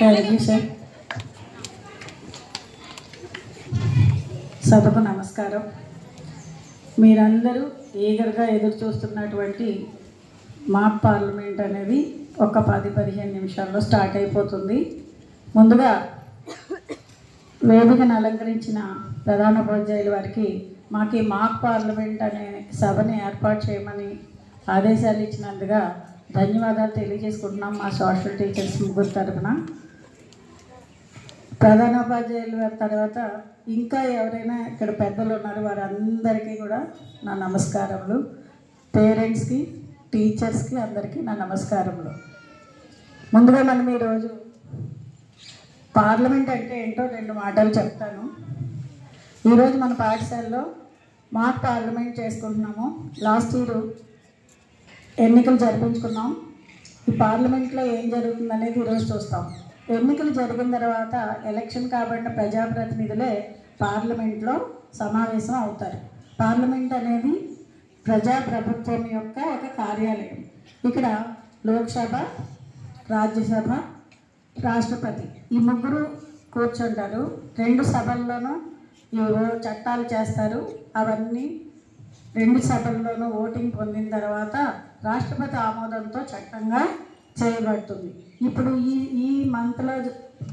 Thank you sir. సభకు నమస్కారం. మీరందరూ ఈగర్గా ఎదురు చూస్తున్నటువంటి మాక్ పార్లమెంట్ అనేది ఒక 10-15 నిమిషాల్లో స్టార్ట్ అయిపోతుంది. ముందుగా వేదికను అలంకరించిన ప్రధానోపాధ్యాయుల వారికి మాకు ఈ మాక్ పార్లమెంట్ అనే సభని ఏర్పాటు చేయమని ఆదేశాలు ఇచ్చినందుగా ధన్యవాదాలు తెలియజేసుకుంటున్నాం మా సోషల్ టీచర్స్ ముగ్గురు తరఫున. ప్రధానోపాధ్యాయుల వారి తర్వాత ఇంకా ఎవరైనా ఇక్కడ పెద్దలు ఉన్నారు వారందరికీ కూడా నా నమస్కారములు. పేరెంట్స్కి, టీచర్స్కి అందరికీ నా నమస్కారములు. ముందుగా మనం ఈరోజు పార్లమెంట్ అంటే ఏంటో 2 మాటలు చెప్తాను. ఈరోజు మన పాఠశాలలో మాక్ పార్లమెంట్ చేసుకుంటున్నాము. లాస్ట్ ఇయర్ ఎన్నికలు జరిపించుకున్నాం. ఈ పార్లమెంట్లో ఏం జరుగుతుంది అనేది ఈరోజు చూస్తాం. ఎన్నికలు జరిగిన తర్వాత ఎలక్షన్ కాబడిన ప్రజాప్రతినిధులే పార్లమెంట్లో సమావేశం అవుతారు. పార్లమెంట్ అనేది ప్రజాప్రభుత్వం యొక్క ఒక కార్యాలయం. ఇక్కడ లోక్సభ, రాజ్యసభ, రాష్ట్రపతి ఈ ముగ్గురు కూర్చుంటారు. 2 సభల్లోనూ చట్టాలు చేస్తారు. అవన్నీ 2 సభల్లోనూ ఓటింగ్ పొందిన తర్వాత రాష్ట్రపతి ఆమోదంతో చట్టంగా చేయబడుతుంది. ఇప్పుడు ఈ మంత్లో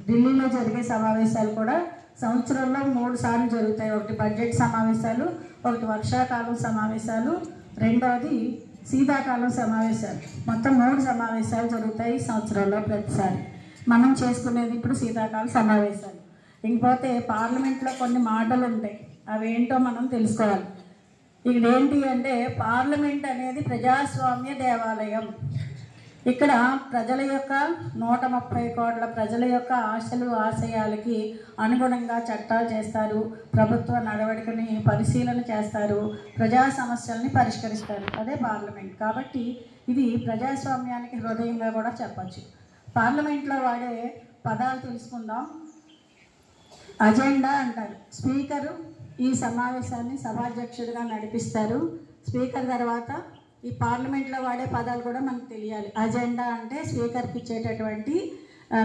ఢిల్లీలో జరిగే సమావేశాలు కూడా సంవత్సరంలో 3 సార్లు జరుగుతాయి. ఒకటి బడ్జెట్ సమావేశాలు, ఒకటి వర్షాకాలం సమావేశాలు, రెండవది శీతాకాలం సమావేశాలు. మొత్తం 3 సమావేశాలు జరుగుతాయి సంవత్సరంలో ప్రతిసారి. మనం చేసుకునేది ఇప్పుడు శీతాకాల సమావేశాలు. ఇంకపోతే పార్లమెంట్లో కొన్ని మాటలు ఉంటాయి, అవేంటో మనం తెలుసుకోవాలి. ఇక్కడ ఏంటి అంటే పార్లమెంట్ అనేది ప్రజాస్వామ్య దేవాలయం. ఇక్కడ ప్రజల యొక్క 130 కోట్ల ప్రజల యొక్క ఆశలు ఆశయాలకి అనుగుణంగా చట్టాలు చేస్తారు, ప్రభుత్వ నడవడికని పరిశీలన చేస్తారు, ప్రజా సమస్యల్ని పరిష్కరిస్తారు. అదే పార్లమెంట్. కాబట్టి ఇది ప్రజాస్వామ్యానికి హృదయంగా కూడా చెప్పచ్చు. పార్లమెంట్లో వాడే పదాలు తెలుసుకుందాం. అజెండా అంటారు. స్పీకరు ఈ సమావేశాన్ని సభాధ్యక్షుడిగా నడిపిస్తారు. స్పీకర్ తర్వాత ఈ పార్లమెంట్లో వాడే పదాలు కూడా మనకు తెలియాలి. అజెండా అంటే స్పీకర్కి ఇచ్చేటటువంటి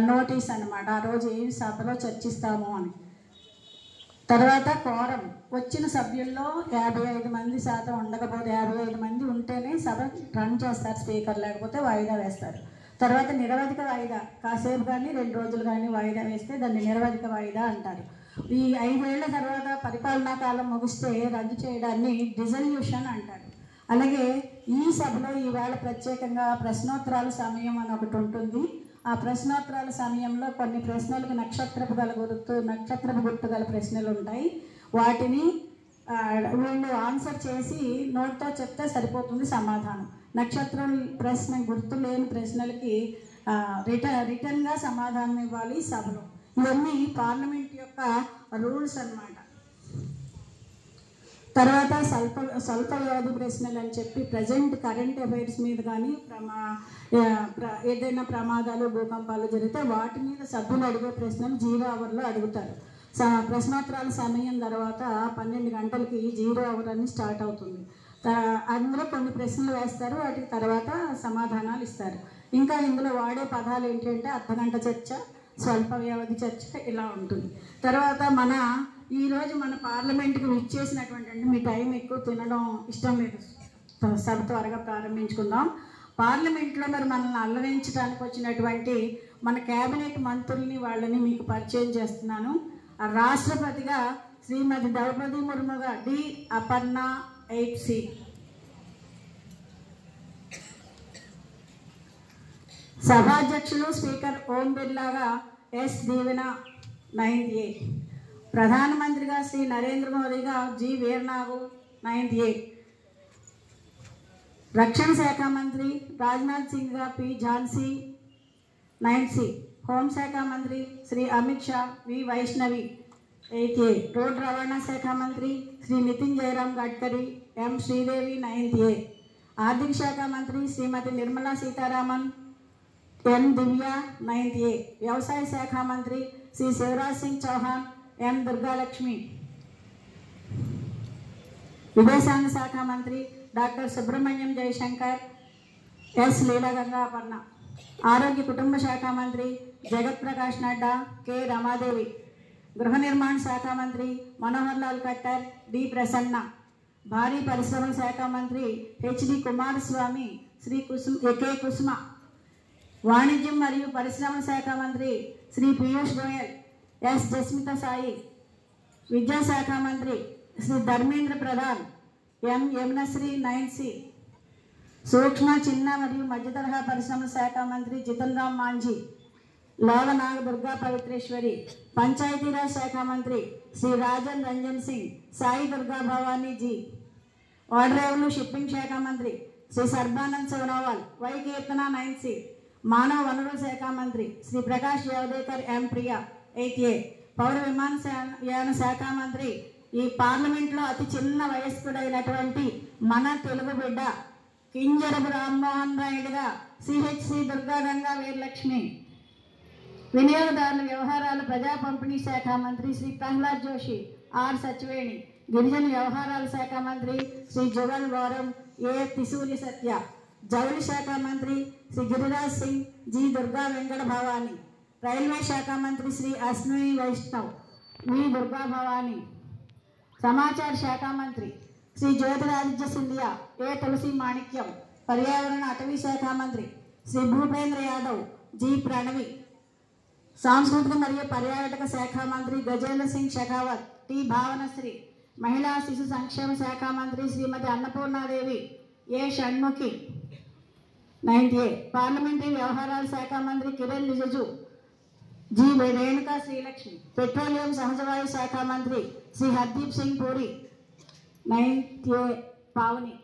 నోటీస్ అన్నమాట, ఆ రోజు ఏ సభలో చర్చిస్తాము అని. తర్వాత కోరం, వచ్చిన సభ్యుల్లో 55% ఉండకపోతే 55 మంది ఉంటేనే సభ రన్ చేస్తారు స్పీకర్, లేకపోతే వాయిదా వేస్తారు. తర్వాత నిరవధిక వాయిదా, కాసేపు కానీ 2 రోజులు కానీ వాయిదా వేస్తే దాన్ని నిరవధిక వాయిదా అంటారు. ఈ 5 ఏళ్ల తర్వాత పరిపాలనా కాలం ముగిస్తే రద్దు చేయడాన్ని డిజల్యూషన్ అంటారు. అలాగే ఈ సభలో ఈవేళ ప్రత్యేకంగా ప్రశ్నోత్తరాల సమయం అని ఒకటి ఉంటుంది. ఆ ప్రశ్నోత్తరాల సమయంలో కొన్ని ప్రశ్నలకు నక్షత్రపు గుర్తు గల ప్రశ్నలు ఉంటాయి. వాటిని వీళ్ళు ఆన్సర్ చేసి నోట్తో చెప్తే సరిపోతుంది సమాధానం. నక్షత్రం ప్రశ్న గుర్తు లేని ప్రశ్నలకి రిటర్న్గా సమాధానం ఇవ్వాలి సభలో. ఇవన్నీ పార్లమెంట్ యొక్క రూల్స్ అన్నమాట. తర్వాత స్వల్ప వ్యవధి ప్రశ్నలు అని చెప్పి ప్రజెంట్ కరెంట్ అఫైర్స్ మీద కానీ ఏదైనా ప్రమాదాలు, భూకంపాలు జరిగితే వాటి మీద సభ్యులు అడిగే ప్రశ్నలు 0 అవర్లో అడుగుతారు. ప్రశ్నోత్తరాల సమయం తర్వాత 12 గంటలకి 0 అవర్ అని స్టార్ట్ అవుతుంది. అందులో కొన్ని ప్రశ్నలు వేస్తారు, వాటికి తర్వాత సమాధానాలు ఇస్తారు. ఇంకా ఇందులో వాడే పదాలు ఏంటంటే అర్ధగంట చర్చ, స్వల్ప వ్యవధి చర్చ, ఇలా ఉంటుంది. తర్వాత ఈరోజు మన పార్లమెంట్కి విచ్చేసినటువంటి, అంటే మీ టైం ఎక్కువ తినడం ఇష్టం లేదు, సభ త్వరగా ప్రారంభించుకుందాం. పార్లమెంట్లో మరి మనల్ని అల్లరించడానికి వచ్చినటువంటి మన క్యాబినెట్ మంత్రుల్ని వాళ్ళని మీకు పరిచయం చేస్తున్నాను. రాష్ట్రపతిగా శ్రీమతి ద్రౌపది ముర్ముగా డి అపర్ణ 8C, సభాధ్యక్షులు స్పీకర్ ఓం బిర్లాగా ఎస్ దీవెన 9A, ప్రధానమంత్రిగా శ్రీ నరేంద్ర మోదీగా జి వీర్నాగు 9A, రక్షణ శాఖ మంత్రి రాజ్నాథ్ సింగ్గా పి ఝాన్సీ 9C, హోంశాఖ మంత్రి శ్రీ అమిత్ షా వి వైష్ణవి 8A, రోడ్డు రవాణా శాఖ మంత్రి శ్రీ నితిన్ జయరామ్ గడ్కరీ ఎం శ్రీదేవి 9A, ఆర్థిక శాఖ మంత్రి శ్రీమతి నిర్మలా సీతారామన్ ఎన్ దివ్య 9A, వ్యవసాయ శాఖ మంత్రి శ్రీ శివరాజ్ సింగ్ చౌహాన్ ఎం దుర్గాలక్ష్మి, విదేశాంగ శాఖ మంత్రి డాక్టర్ సుబ్రహ్మణ్యం జయశంకర్ ఎస్ లీలా గంగాపర్ణ ఆరోగ్య కుటుంబ శాఖ మంత్రి జగత్ ప్రకాష్ నడ్డా, కె రమాదేవి. గృహ నిర్మాణ శాఖ మంత్రి మనోహర్ లాల్ ఖట్టర్, డి ప్రసన్న. భారీ పరిశ్రమల శాఖ మంత్రి హెచ్డి కుమారస్వామి, శ్రీ కె కుసుమ. వాణిజ్యం మరియు పరిశ్రమల శాఖ మంత్రి శ్రీ పీయూష్ గోయల్, ఎస్ జస్మిత సాయి. విద్యాశాఖ మంత్రి శ్రీ ధర్మేంద్ర ప్రధాన్, ఎం యమునశ్రీ 9C. సూక్ష్మ, చిన్న మరియు మధ్య తరహా పరిశ్రమల శాఖ మంత్రి జితన్ రామ్ మాంఝీ. లోవ నాగ దుర్గా పవిత్రేశ్వరి. పంచాయతీరాజ్ శాఖ మంత్రి శ్రీ రాజన్ రంజన్ సింగ్, సాయి దుర్గా భవానీ జీ. ఓడరేవులు షిప్పింగ్ శాఖ మంత్రి శ్రీ సర్బానంద్ సోనోవాల్, వై కీర్తన 9C. మానవ వనరుల శాఖ మంత్రి శ్రీ ప్రకాష్ జావదేకర్, ఎం ప్రియా 8A. పౌర విమానయాన శాఖ మంత్రి ఈ పార్లమెంట్లో అతి చిన్న వయస్కుడైనటువంటి మన తెలుగు బిడ్డ కింజరపు రామ్మోహన్ రాయుడుగా సిహెచ్సి దుర్గా గంగా వీరలక్ష్మి. వినియోగదారుల వ్యవహారాల ప్రజా పంపిణీ శాఖ మంత్రి శ్రీ ప్రహ్లాద్ జోషి, ఆర్ సచివేణి. గిరిజన వ్యవహారాల శాఖ మంత్రి శ్రీ జుగల్ గౌరవ్, ఏ తిసూరి సత్య. జౌళి శాఖ మంత్రి శ్రీ గిరిరాజ్ సింగ్, జి దుర్గా వెంకట భవాని. రైల్వే శాఖ మంత్రి శ్రీ అశ్విని వైష్ణవ్, వి దుర్గా భవాని. సమాచార శాఖ మంత్రి శ్రీ జ్యోతిరాదిత్య సింధియా, ఏ తులసి మాణిక్యం. పర్యావరణ అటవీ శాఖ మంత్రి శ్రీ భూపేంద్ర యాదవ్, జి ప్రణవి. సాంస్కృతిక మరియు పర్యాటక శాఖ మంత్రి గజేంద్ర సింగ్ షెకావత్, టి భావనశ్రీ. మహిళా శిశు సంక్షేమ శాఖ మంత్రి శ్రీమతి అన్నపూర్ణాదేవి, ఏ షణ్ముఖి 9A. పార్లమెంటరీ వ్యవహారాల శాఖ మంత్రి కిరణ్ రిజిజు, జి రేణుకా శ్రీలక్ష్మి. పెట్రోలియం సహజవాయు శాఖ మంత్రి శ్రీ హర్దీప్ సింగ్ పూరి 9A పావని.